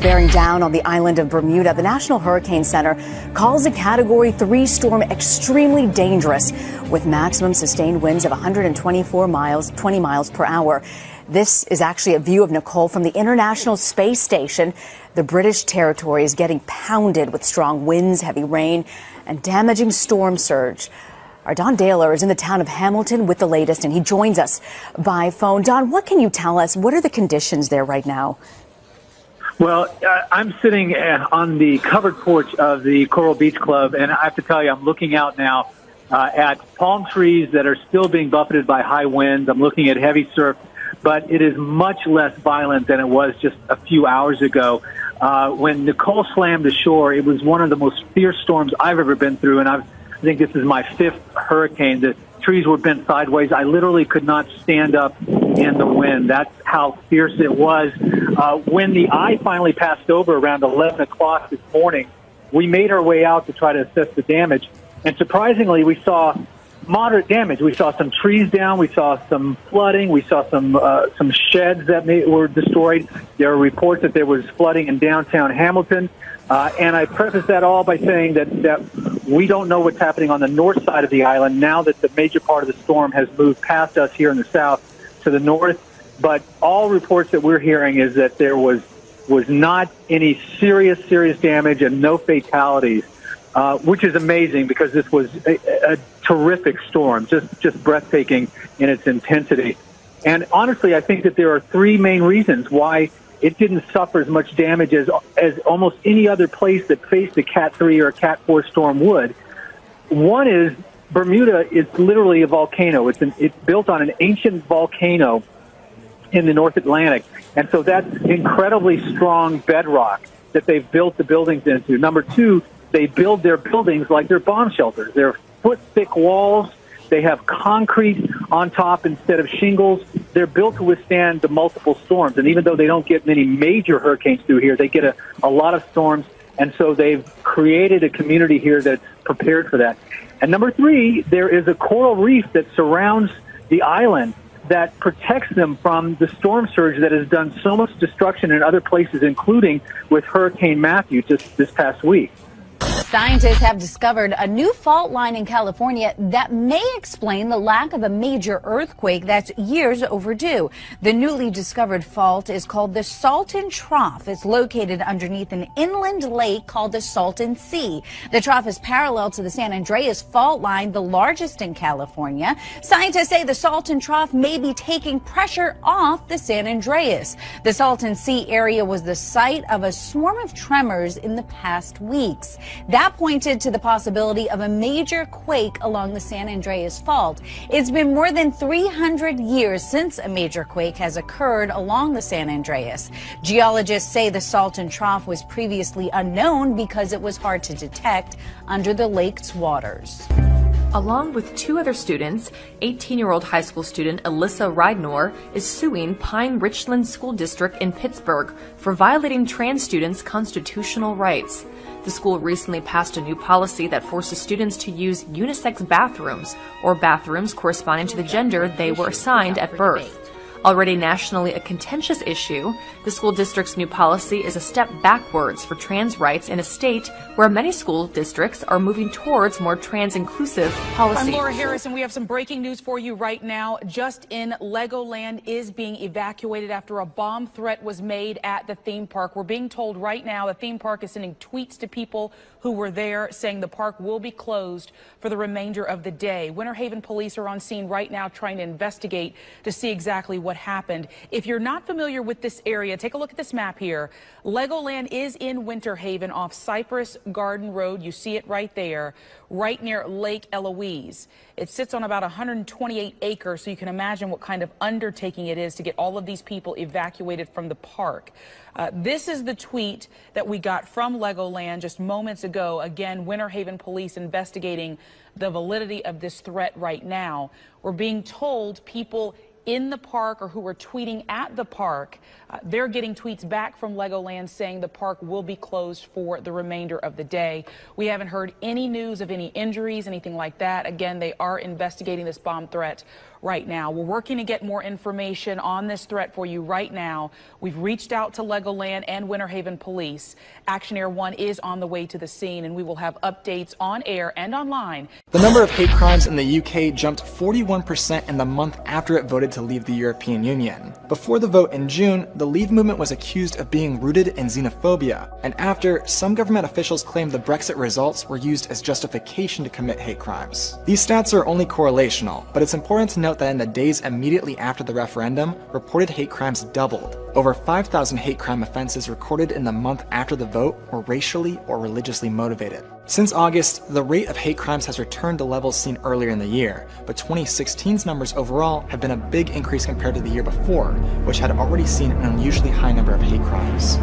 bearing down on the island of Bermuda. The National Hurricane Center calls a Category 3 storm extremely dangerous, with maximum sustained winds of 124 miles, 20 miles per hour. This is actually a view of Nicole from the International Space Station. The British territory is getting pounded with strong winds, heavy rain, and damaging storm surge. Our Don Daler is in the town of Hamilton with the latest, and he joins us by phone. Don, what can you tell us? What are the conditions there right now? Well, I'm sitting on the covered porch of the Coral Beach Club, and I have to tell you, I'm looking out now at palm trees that are still being buffeted by high winds. I'm looking at heavy surf, but it is much less violent than it was just a few hours ago. When Nicole slammed ashore, it was one of the most fierce storms I've ever been through, and I think this is my fifth hurricane. The trees were bent sideways. I literally could not stand up in the wind. That's how fierce it was. When the eye finally passed over around 11 o'clock this morning, we made our way out to try to assess the damage. And surprisingly, we saw moderate damage. We saw some trees down. We saw some flooding. We saw some sheds that were destroyed. There are reports that there was flooding in downtown Hamilton. And I preface that all by saying that we don't know what's happening on the north side of the island now that the major part of the storm has moved past us here in the south to the north. But all reports that we're hearing is that there was not any serious damage and no fatalities, which is amazing because this was a terrific storm, just breathtaking in its intensity. And honestly, I think that there are three main reasons why it didn't suffer as much damage as almost any other place that faced a Cat 3 or a Cat 4 storm would. One is Bermuda is literally a volcano. It's built on an ancient volcano in the North Atlantic. And so that's incredibly strong bedrock that they've built the buildings into. Number two, they build their buildings like they're bomb shelters. They're foot-thick walls. They have concrete on top instead of shingles. They're built to withstand the multiple storms. And even though they don't get many major hurricanes through here, they get a lot of storms. And so they've created a community here that's prepared for that. And number three, there is a coral reef that surrounds the island that protects them from the storm surge that has done so much destruction in other places, including with Hurricane Matthew just this past week. Scientists have discovered a new fault line in California that may explain the lack of a major earthquake that's years overdue. The newly discovered fault is called the Salton Trough. It's located underneath an inland lake called the Salton Sea. The trough is parallel to the San Andreas fault line, the largest in California. Scientists say the Salton Trough may be taking pressure off the San Andreas. The Salton Sea area was the site of a swarm of tremors in the past weeks. That pointed to the possibility of a major quake along the San Andreas Fault. It's been more than 300 years since a major quake has occurred along the San Andreas. Geologists say the Salton Trough was previously unknown because it was hard to detect under the lake's waters. Along with two other students, 18-year-old high school student Alyssa Ridenour is suing Pine Richland School District in Pittsburgh for violating trans students' constitutional rights. The school recently passed a new policy that forces students to use unisex bathrooms, or bathrooms corresponding to the gender they were assigned at birth. Already nationally a contentious issue, the school district's new policy is a step backwards for trans rights in a state where many school districts are moving towards more trans-inclusive policies. I'm Laura Harris, and we have some breaking news for you right now. Just in, Legoland is being evacuated after a bomb threat was made at the theme park. We're being told right now the theme park is sending tweets to people who were there saying the park will be closed for the remainder of the day. Winter Haven police are on scene right now trying to investigate to see exactly what happened. If you're not familiar with this area, take a look at this map here. Legoland is in Winter Haven off Cypress Garden Road. You see it right there, right near Lake Eloise. It sits on about 128 acres, so you can imagine what kind of undertaking it is to get all of these people evacuated from the park. This is the tweet that we got from Legoland just moments ago. Again, Winter Haven police investigating the validity of this threat right now. We're being told people in the park or who were tweeting at the park, they're getting tweets back from Legoland saying the park will be closed for the remainder of the day. We haven't heard any news of any injuries, anything like that. Again, they are investigating this bomb threat right now. We're working to get more information on this threat for you right now. We've reached out to Legoland and Winter Haven Police. Action Air 1 is on the way to the scene, and we will have updates on air and online. The number of hate crimes in the UK jumped 41% in the month after it voted to leave the European Union. Before the vote in June, the Leave movement was accused of being rooted in xenophobia, and after, some government officials claimed the Brexit results were used as justification to commit hate crimes. These stats are only correlational, but it's important to note that in the days immediately after the referendum, reported hate crimes doubled. Over 5,000 hate crime offenses recorded in the month after the vote were racially or religiously motivated. Since August, the rate of hate crimes has returned to levels seen earlier in the year, but 2016's numbers overall have been a big increase compared to the year before, which had already seen an unusually high number of hate crimes.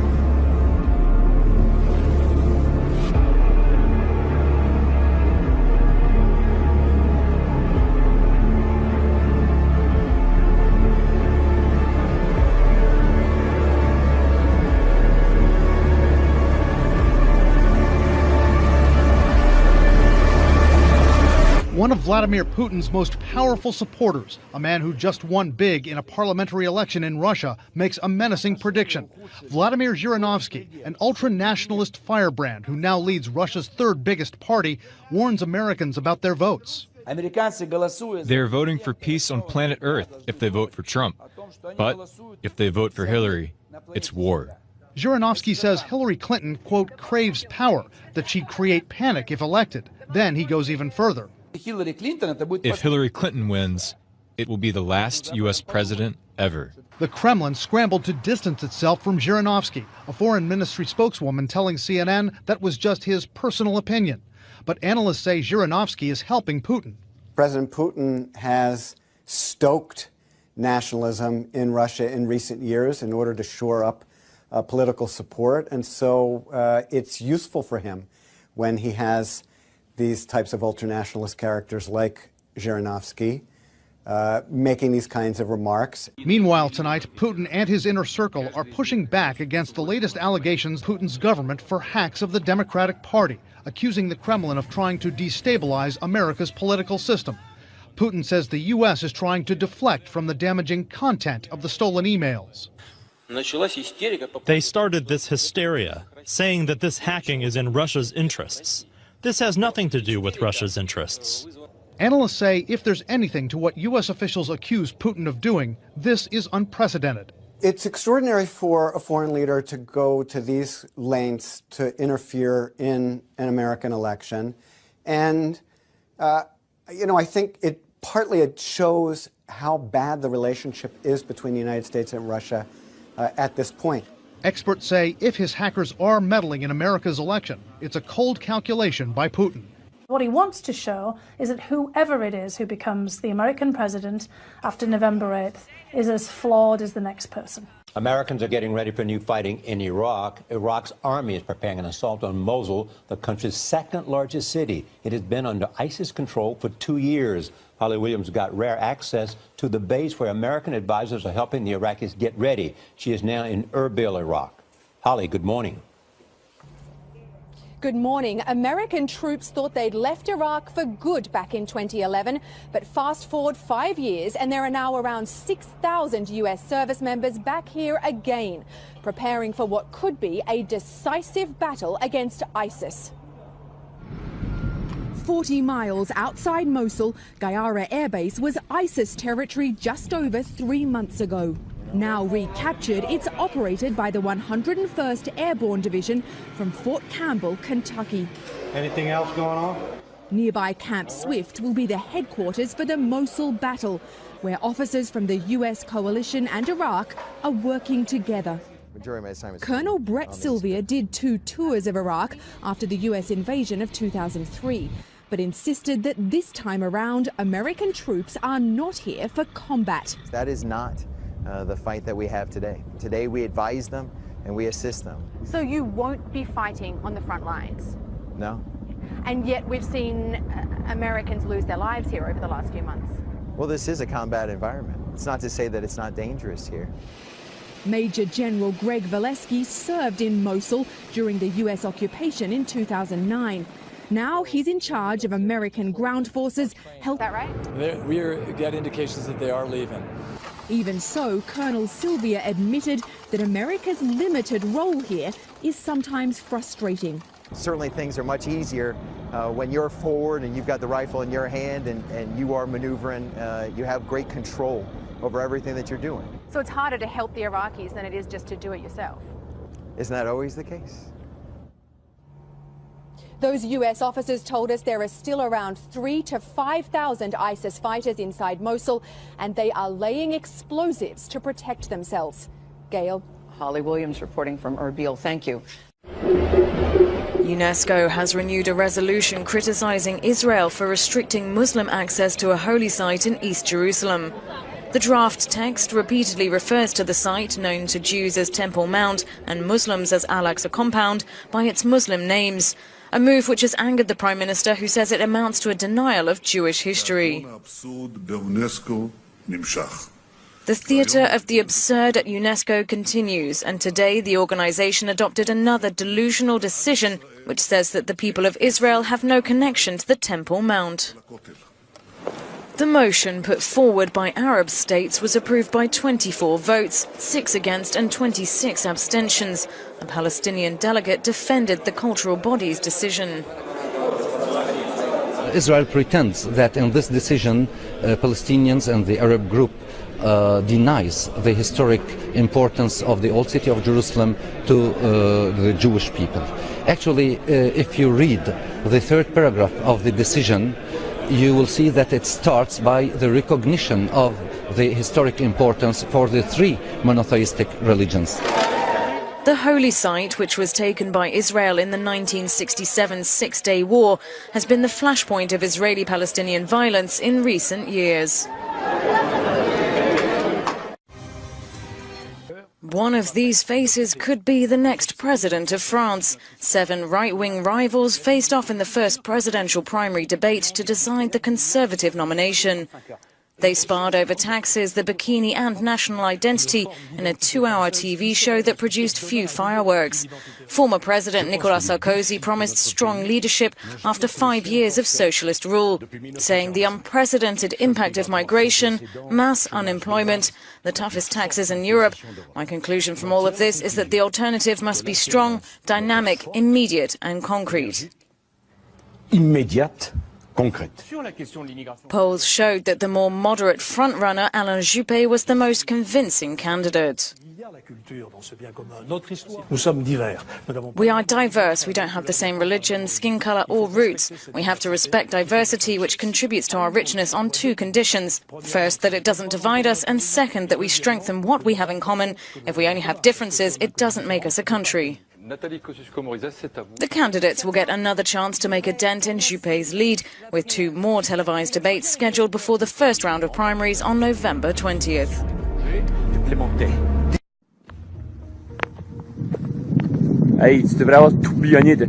One of Vladimir Putin's most powerful supporters, a man who just won big in a parliamentary election in Russia, makes a menacing prediction. Vladimir Zhirinovsky, an ultra-nationalist firebrand who now leads Russia's third biggest party, warns Americans about their votes. They're voting for peace on planet Earth if they vote for Trump. But if they vote for Hillary, it's war. Zhirinovsky says Hillary Clinton, quote, craves power, that she'd create panic if elected. Then he goes even further. If Hillary Clinton wins, it will be the last U.S. president ever. The Kremlin scrambled to distance itself from Zhirinovsky, a foreign ministry spokeswoman telling CNN that was just his personal opinion. But analysts say Zhirinovsky is helping Putin. President Putin has stoked nationalism in Russia in recent years in order to shore up political support, and so it's useful for him when he has these types of ultranationalist characters like Zhirinovsky making these kinds of remarks. Meanwhile, tonight, Putin and his inner circle are pushing back against the latest allegations Putin's government for hacks of the Democratic Party, accusing the Kremlin of trying to destabilize America's political system. Putin says the U.S. is trying to deflect from the damaging content of the stolen emails. They started this hysteria, saying that this hacking is in Russia's interests. This has nothing to do with Russia's interests. Analysts say if there's anything to what U.S. officials accuse Putin of doing, this is unprecedented. It's extraordinary for a foreign leader to go to these lengths to interfere in an American election. And, I think it shows how bad the relationship is between the United States and Russia at this point. Experts say if his hackers are meddling in America's election, it's a cold calculation by Putin. What he wants to show is that whoever it is who becomes the American president after November 8th is as flawed as the next person. Americans are getting ready for new fighting in Iraq. Iraq's army is preparing an assault on Mosul, the country's second largest city. It has been under ISIS control for 2 years. Holly Williams got rare access to the base where American advisors are helping the Iraqis get ready. She is now in Erbil, Iraq. Holly, good morning. Good morning. American troops thought they'd left Iraq for good back in 2011, but fast forward 5 years and there are now around 6,000 U.S. service members back here again, preparing for what could be a decisive battle against ISIS. 40 miles outside Mosul, Gayara Air Base was ISIS territory just over 3 months ago. Now recaptured, it's operated by the 101st Airborne Division from Fort Campbell, Kentucky. Anything else going on? Nearby Camp Swift will be the headquarters for the Mosul battle, where officers from the U.S. coalition and Iraq are working together. Colonel Brett Sylvia did 2 tours of Iraq after the U.S. invasion of 2003, but insisted that this time around, American troops are not here for combat. That is not the fight that we have today. Today we advise them and we assist them. So you won't be fighting on the front lines? No. And yet we've seen Americans lose their lives here over the last few months. Well, this is a combat environment. It's not to say that it's not dangerous here. Major General Greg Valesky served in Mosul during the U.S. occupation in 2009. Now he's in charge of American ground forces. That right? We get indications that they are leaving. Even so, Colonel Sylvia admitted that America's limited role here is sometimes frustrating. Certainly things are much easier when you're forward and you've got the rifle in your hand and you are maneuvering. You have great control over everything that you're doing. So it's harder to help the Iraqis than it is just to do it yourself. Isn't that always the case? Those US officers told us there are still around 3,000 to 5,000 ISIS fighters inside Mosul, and they are laying explosives to protect themselves. Gail. Holly Williams reporting from Erbil. Thank you. UNESCO has renewed a resolution criticizing Israel for restricting Muslim access to a holy site in East Jerusalem. The draft text repeatedly refers to the site, known to Jews as Temple Mount and Muslims as Al-Aqsa Compound, by its Muslim names. A move which has angered the Prime Minister, who says it amounts to a denial of Jewish history. The theatre of the absurd at UNESCO continues, and today the organisation adopted another delusional decision which says that the people of Israel have no connection to the Temple Mount. The motion put forward by Arab states was approved by 24 votes, 6 against and 26 abstentions. A Palestinian delegate defended the cultural body's decision. Israel pretends that in this decision Palestinians and the Arab group denies the historic importance of the old city of Jerusalem to the Jewish people. Actually, if you read the third paragraph of the decision, you will see that it starts by the recognition of the historic importance for the three monotheistic religions. The holy site, which was taken by Israel in the 1967 Six-Day War, has been the flashpoint of Israeli-Palestinian violence in recent years. One of these faces could be the next president of France. 7 right-wing rivals faced off in the first presidential primary debate to decide the Conservative nomination. They sparred over taxes, the bikini and national identity in a 2-hour TV show that produced few fireworks. Former President Nicolas Sarkozy promised strong leadership after 5 years of socialist rule, saying the unprecedented impact of migration, mass unemployment, the toughest taxes in Europe. My conclusion from all of this is that the alternative must be strong, dynamic, immediate and concrete. Immediate. Polls showed that the more moderate frontrunner, Alain Juppé, was the most convincing candidate. We are diverse. We don't have the same religion, skin colour or roots. We have to respect diversity, which contributes to our richness on 2 conditions. First, that it doesn't divide us, and second, that we strengthen what we have in common. If we only have differences, it doesn't make us a country. The candidates will get another chance to make a dent in Juppé's lead, with 2 more televised debates scheduled before the first round of primaries on November 20th. Ej, ty brałeś tu pijanide.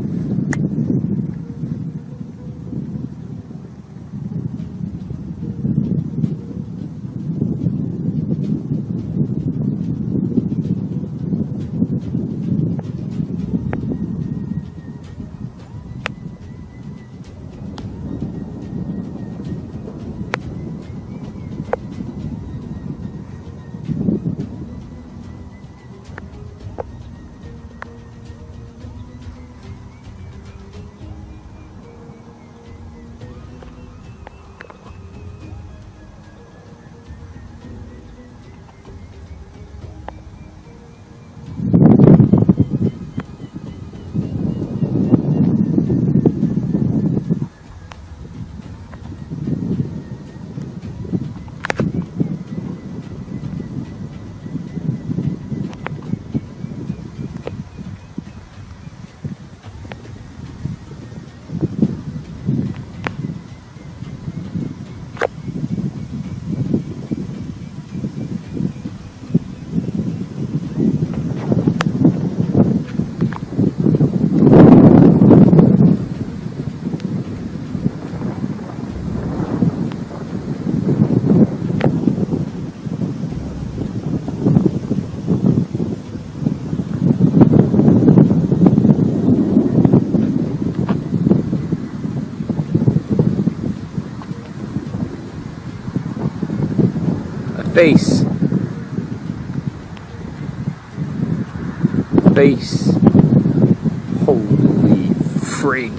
Face. Face. Holy frig.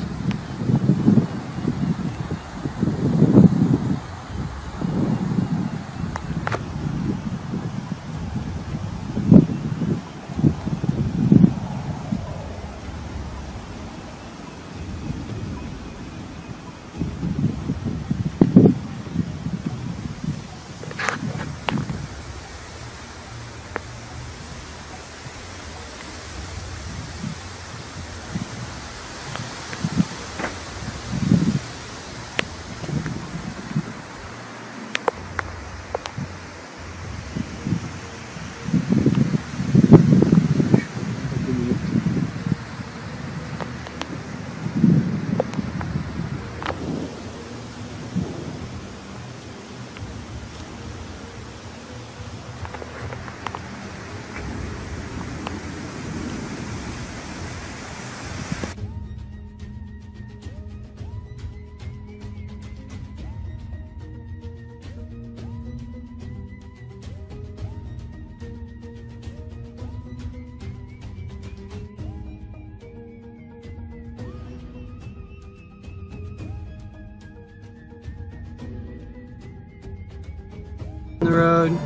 The road,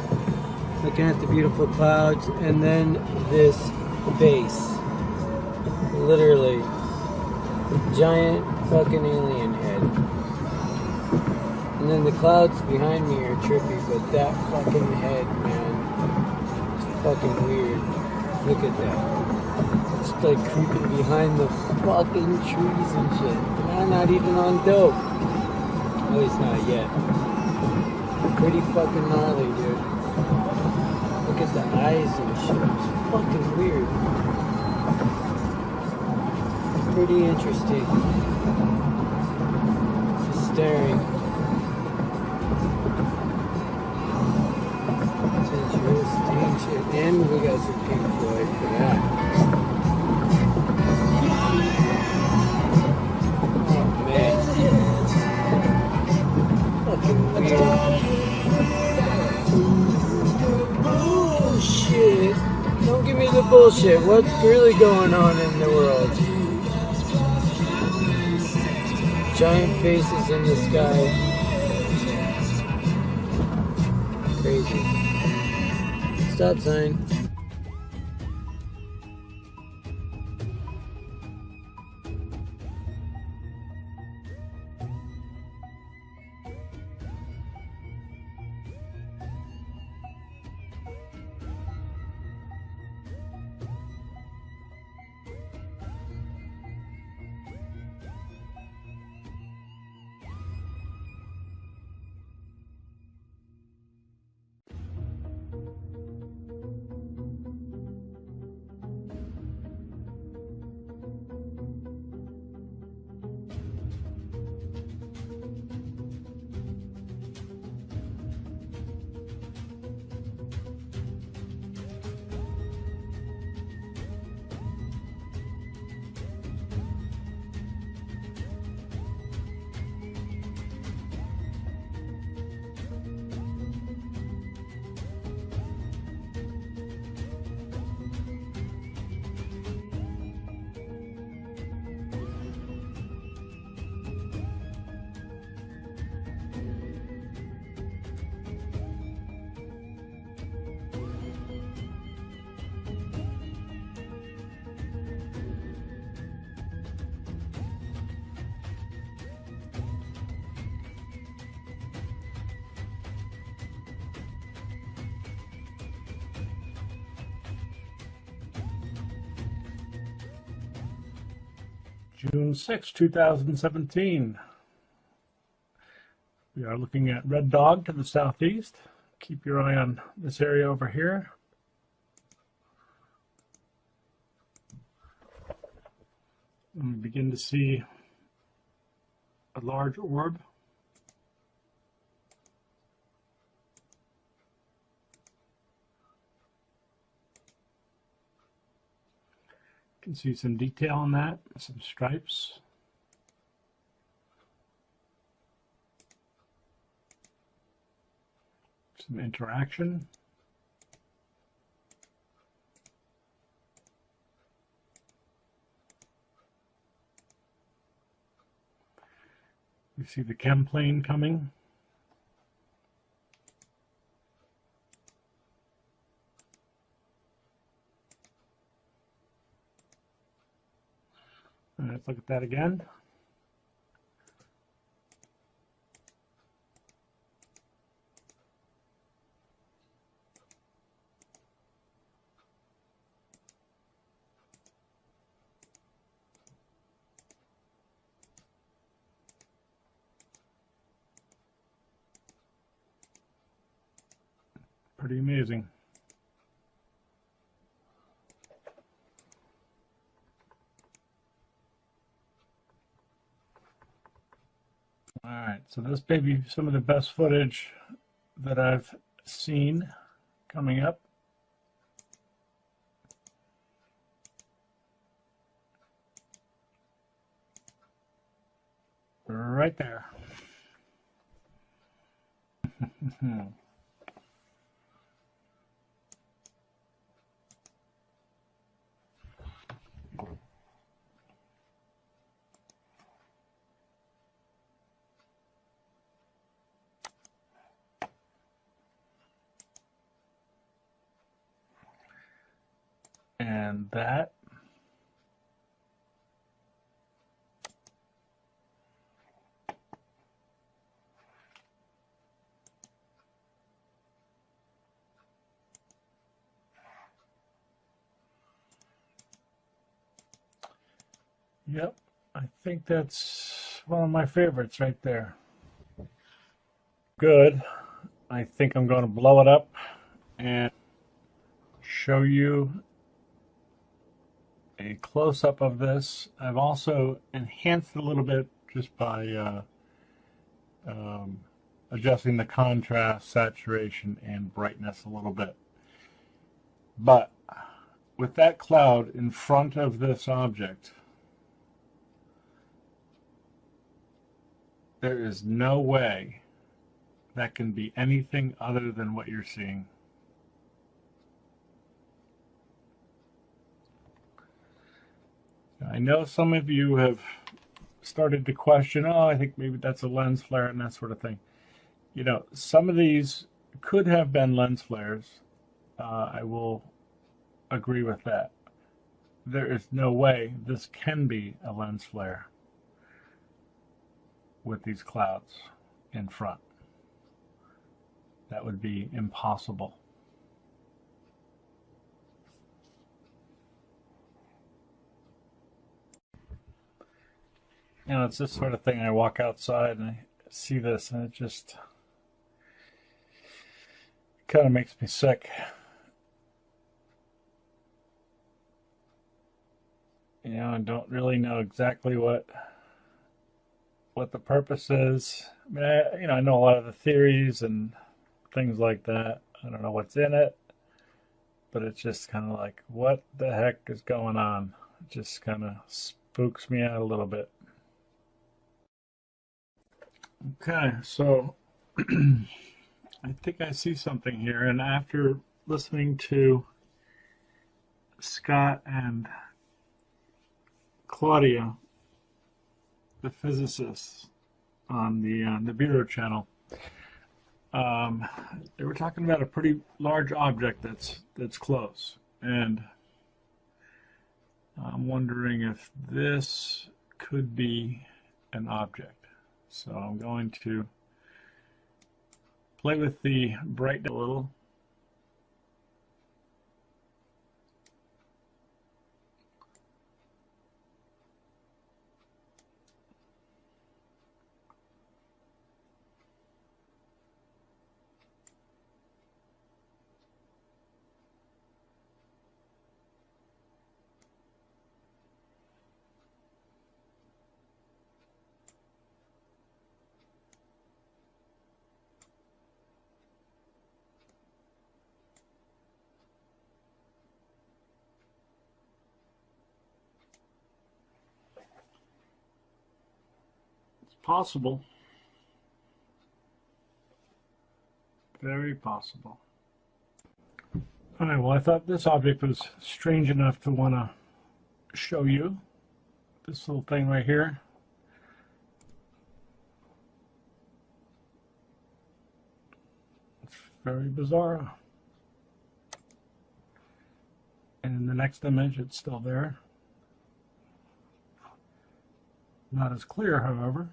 looking at the beautiful clouds, and then this face, literally giant fucking alien head. And then the clouds behind me are trippy, but that fucking head, man, it's fucking weird. Look at that. It's like creeping behind the fucking trees and shit. And I'm not even on dope. At least not yet. Pretty fucking gnarly, dude. Look at the eyes and shit. It's fucking weird. Pretty interesting. Just staring. It's interesting shit. And we got some Pink Floyd for that. Oh man. Fucking weird. Bullshit. Don't give me the bullshit. What's really going on in the world? Giant faces in the sky. Crazy. Stop sign. June 6, 2017. We are looking at Red Dog to the southeast. Keep your eye on this area over here. And we begin to see a large orb. You can see some detail on that, some stripes. some interaction. You see the chem plane coming. Let's look at that again. Pretty amazing. All right, so this may be some of the best footage that I've seen coming up. Right there. And that yep, I think that's one of my favorites right there. Good. I think I'm going to blow it up and show you a close-up of this. I've also enhanced it a little bit just by adjusting the contrast, saturation, and brightness a little bit. But with that cloud in front of this object, there is no way that can be anything other than what you're seeing. I know some of you have started to question, oh, I think maybe that's a lens flare and that sort of thing. You know, some of these could have been lens flares. I will agree with that. There is no way this can be a lens flare with these clouds in front. That would be impossible. You know, it's this sort of thing. I walk outside and I see this and it just kind of makes me sick. You know, I don't really know exactly what the purpose is. I mean, I know a lot of the theories and things like that. I don't know what's in it, but it's just kind of like, what the heck is going on? It just kind of spooks me out a little bit. Okay, so I think I see something here, and after listening to Scott and Claudia, the physicists on the NIBIRU channel, they were talking about a pretty large object that's close, and I'm wondering if this could be an object. So I'm going to play with the brightness a little. Possible. very possible. All right, well, I thought this object was strange enough to want to show you this little thing right here. It's very bizarre. And in the next image, it's still there. Not as clear, however.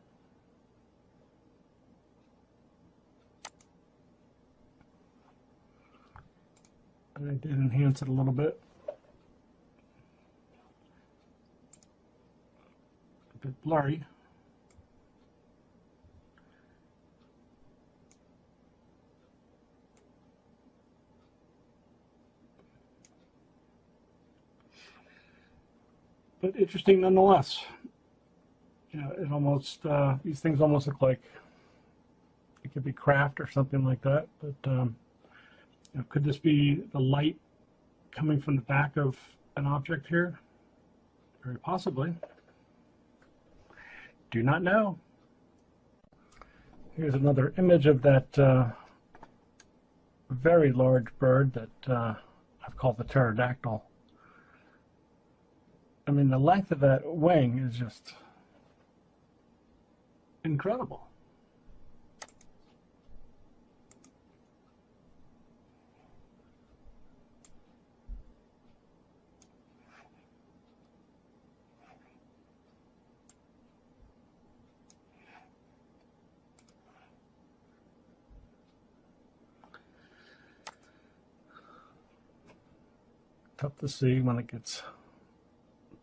And I did enhance it a little bit. A bit blurry. But interesting nonetheless. You know, it almost, these things almost look like it could be craft or something like that. But you know, could this be the light coming from the back of an object here? Very possibly. Do not know. Here's another image of that very large bird that I've called the pterodactyl. I mean, the length of that wing is just incredible. Tough to see when it gets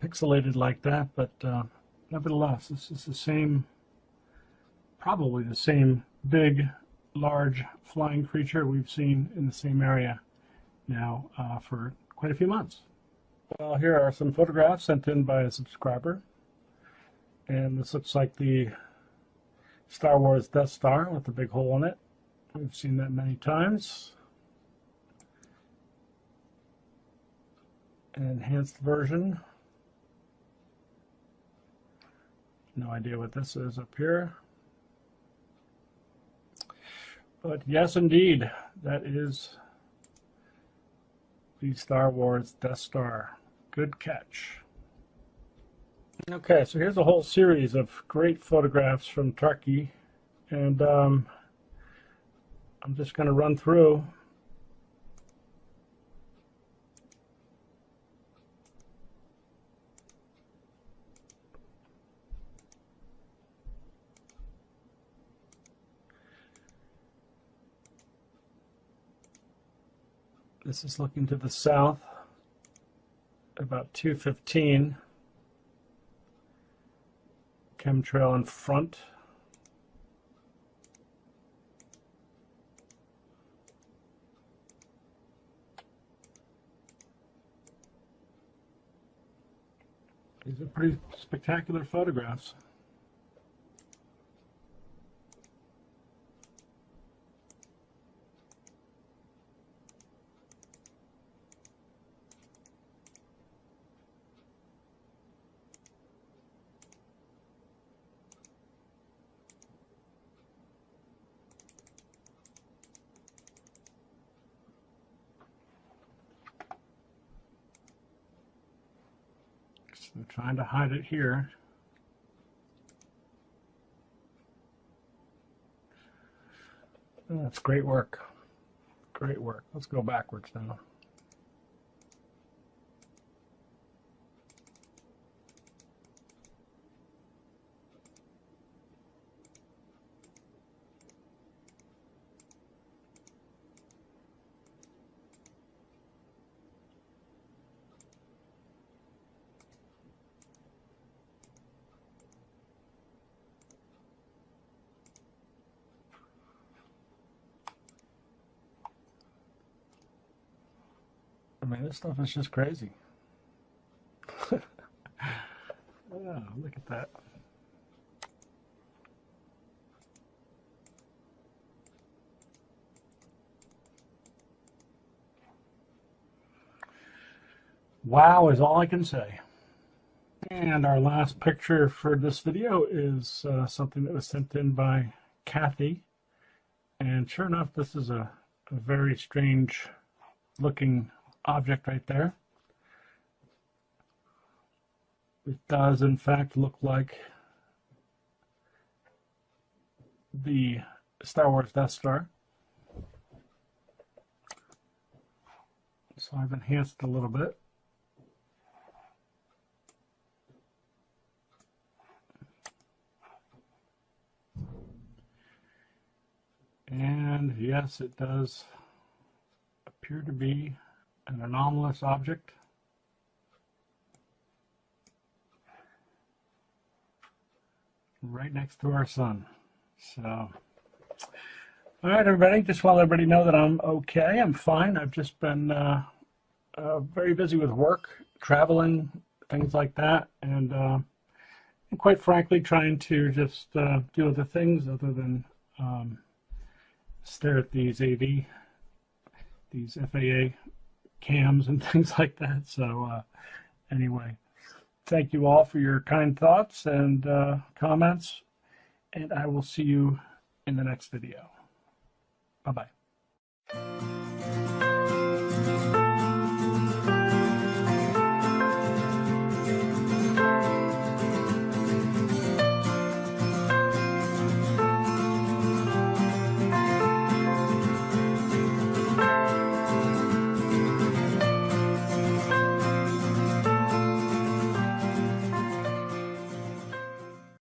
pixelated like that, but nevertheless, this is the same, probably the same big, large flying creature we've seen in the same area now for quite a few months. Well, here are some photographs sent in by a subscriber, and this looks like the Star Wars Death Star with the big hole in it. We've seen that many times. An enhanced version. No idea what this is up here. But yes, indeed, that is the Star Wars Death Star. Good catch. Okay, so here's a whole series of great photographs from Turkey, and I'm just going to run through. This is looking to the south, about 215. Chemtrail in front. These are pretty spectacular photographs. I'm trying to hide it here. Oh, that's great work. Great work. Let's go backwards now. I mean, this stuff is just crazy. Oh, look at that. Wow is all I can say. And our last picture for this video is something that was sent in by Kathy. And sure enough, this is a a very strange looking object right there. It does in fact look like the Star Wars Death Star. So I've enhanced it a little bit. And yes, it does appear to be an anomalous object. Right next to our sun. So, all right, everybody, just want to let everybody know that I'm okay. I'm fine. I've just been very busy with work, traveling, things like that, and quite frankly, trying to just do other things other than stare at these AV, these FAA cams and things like that. So anyway, thank you all for your kind thoughts and comments, and I will see you in the next video. Bye-bye.